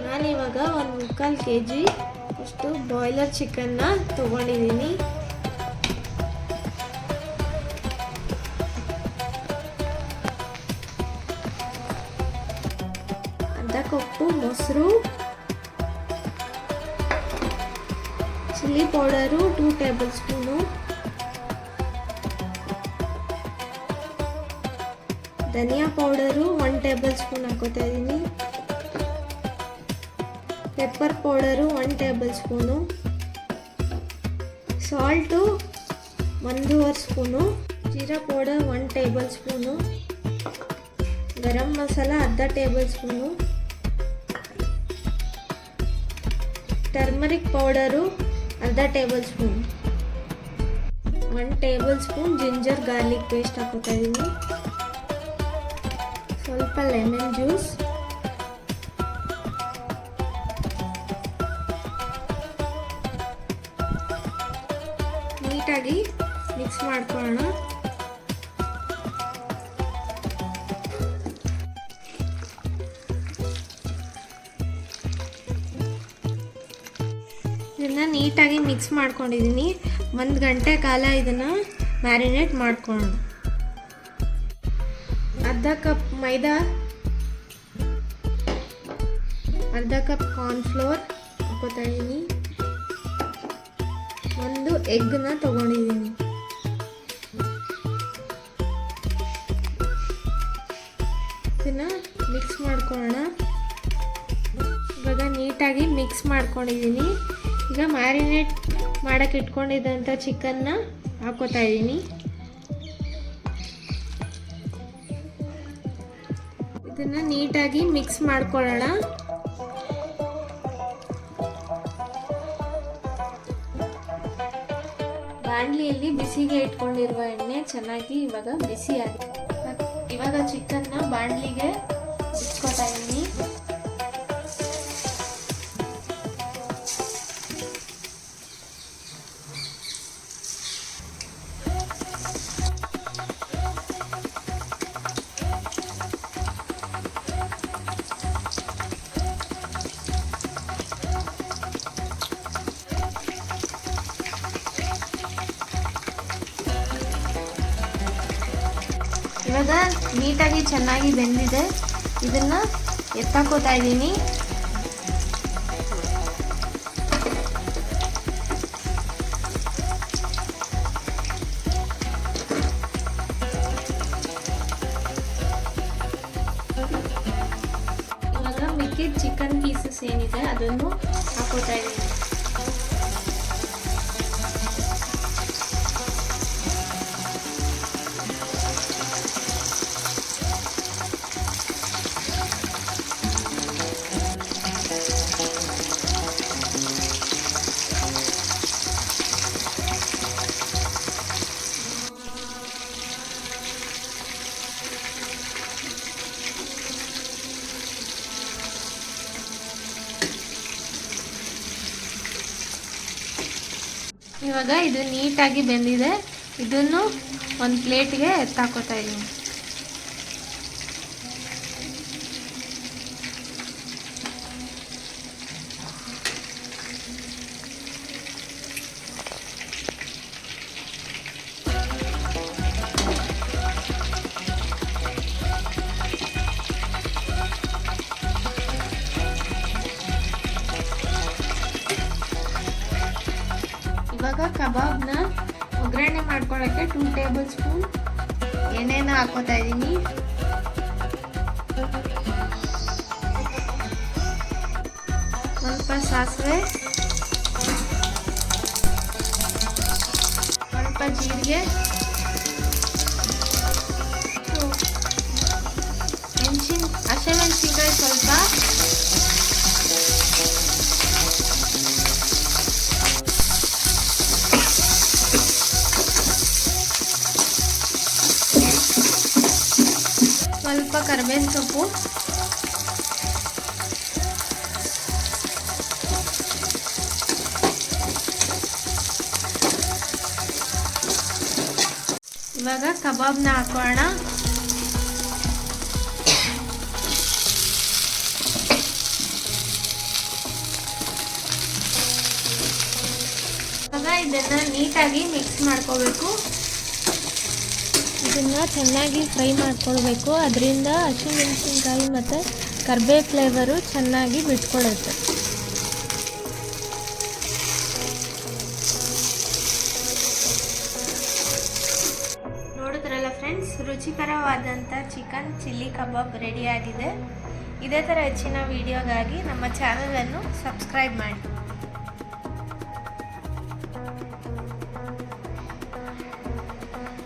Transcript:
ನಾನಿವಾಗ ಒಂದು 3/4 kg ಅಷ್ಟು ಬಾಯ್ಲರ್ ಚಿಕನ್ನ ತೊಗೊಂಡಿದ್ದೀನಿ. ಅರ್ಧ ಕಪ್ಪು ಮೊಸರು, ಚಿಲ್ಲಿ ಪೌಡರು 2 ಟೇಬಲ್ ಸ್ಪೂನು, ಧನಿಯಾ ಪೌಡರು 1 ಟೇಬಲ್ ಸ್ಪೂನ್ ಹಾಕೋತಾ ಇದ್ದೀನಿ, pepper powder 1 tablespoon, salt 1.5 spoon, ಜೀರಾ powder 1 tablespoon, garam masala ಅರ್ಧ ಟೇಬಲ್ ಸ್ಪೂನು, ಟರ್ಮರಿಕ್ ಪೌಡರು ಅರ್ಧ tablespoon, 1 tablespoon ginger garlic paste ಹಾಕೋತಾ ಇದ್ದೀನಿ, ಸ್ವಲ್ಪ ಲೆಮನ್ ಜ್ಯೂಸ್, ನೀಟಾಗಿ ಮಿಕ್ಸ್ ಮಾಡ್ಕೊಳ್ಳೋಣ. ಇದನ್ನು ನೀಟಾಗಿ ಮಿಕ್ಸ್ ಮಾಡ್ಕೊಂಡಿದ್ದೀನಿ. 1 ಗಂಟೆ ಕಾಲ ಇದನ್ನು ಮ್ಯಾರಿನೇಟ್ ಮಾಡ್ಕೊಳ್ಳೋಣ. ಅರ್ಧ ಕಪ್ ಮೈದಾ, ಅರ್ಧ ಕಪ್ ಕಾರ್ನ್ಫ್ಲೋರ್ ಹಾಕೋತಾ ಇದ್ದೀನಿ, 1 ಎಗ್ನ ತಗೊಂಡಿದ್ದೀನಿ. ಇದನ್ನು ಮಿಕ್ಸ್ ಮಾಡ್ಕೊಳ್ಳೋಣ. ಇವಾಗ ನೀಟಾಗಿ ಮಿಕ್ಸ್ ಮಾಡ್ಕೊಂಡಿದ್ದೀನಿ. ಈಗ ಮ್ಯಾರಿನೇಟ್ ಮಾಡೋಕ್ಕೆ ಇಟ್ಕೊಂಡಿದ್ದಂಥ ಚಿಕನ್ನ ಹಾಕೋತಾ ಇದ್ದೀನಿ. ಇದನ್ನು ನೀಟಾಗಿ ಮಿಕ್ಸ್ ಮಾಡ್ಕೊಳ್ಳೋಣ. ಬಾಣಲಿಯಲ್ಲಿ ಬಿಸಿಗೆ ಇಟ್ಕೊಂಡಿರುವ ಎಣ್ಣೆ ಚೆನ್ನಾಗಿ ಇವಾಗ ಬಿಸಿ ಆಗಿದೆ. ಇವಾಗ ಚಿಕನ್ನ ಬಾಣಲಿಗೆ ಇಟ್ಕೊತಾ ಇದ್ದೀನಿ. ಇವಾಗ ನೀಟಾಗಿ ಚೆನ್ನಾಗಿ ಬೆಂದಿದೆ. ಇದನ್ನು ಎತ್ತಾಕೋತಾ ಇದ್ದೀನಿ. ಇವಾಗ ಮಿಕ್ಕಿದ ಚಿಕನ್ ಪೀಸಸ್ ಏನಿದೆ ಅದನ್ನು ಹಾಕೋತಾ ಇದ್ದೀನಿ. ಇವಾಗ ಇದು ನೀಟಾಗಿ ಬೆಂದಿದೆ. ಇದನ್ನು ಒಂದು ಪ್ಲೇಟ್ಗೆ ಎತ್ತಾಕೋತಾ ಇದ್ದೀನಿ. ಇವಾಗ ಕಬಾಬ್ನ ಒಗ್ಗರಣೆ ಮಾಡ್ಕೊಳ್ಳೋಕ್ಕೆ 2 ಟೇಬಲ್ ಸ್ಪೂನ್ ಎಣ್ಣೆನ ಹಾಕೋತಾ ಇದ್ದೀನಿ. ಸ್ವಲ್ಪ ಸಾಸಿವೆ, ಸ್ವಲ್ಪ ಜೀರಿಗೆ, ಹಸಿಮೆಣಸಿನಕಾಯಿ ಸ್ವಲ್ಪ, ಸ್ವಲ್ಪ ಕರಿಬೇವಿನ ಸೊಪ್ಪು, ಇವಾಗ ಕಬಾಬ್ನ ಹಾಕೋಣ. ಇದನ್ನು ನೀಟಾಗಿ ಮಿಕ್ಸ್ ಮಾಡ್ಕೋಬೇಕು. ಇದನ್ನು ಚೆನ್ನಾಗಿ ಫ್ರೈ ಮಾಡ್ಕೊಳ್ಬೇಕು. ಅದರಿಂದ ಹಸಿಮೆಣಸಿನ್ಕಾಯಿ ಮತ್ತು ಕರಿಬೇವು ಫ್ಲೇವರು ಚೆನ್ನಾಗಿ ಬಿಟ್ಕೊಳ್ಳುತ್ತೆ. ನೋಡಿದ್ರಲ್ಲ ಫ್ರೆಂಡ್ಸ್, ರುಚಿಕರವಾದಂಥ ಚಿಕನ್ ಚಿಲ್ಲಿ ಕಬಾಬ್ ರೆಡಿಯಾಗಿದೆ. ಇದೇ ಥರ ಹೆಚ್ಚಿನ ವಿಡಿಯೋಗಾಗಿ ನಮ್ಮ ಚಾನಲನ್ನು ಸಬ್ಸ್ಕ್ರೈಬ್ ಮಾಡಿ.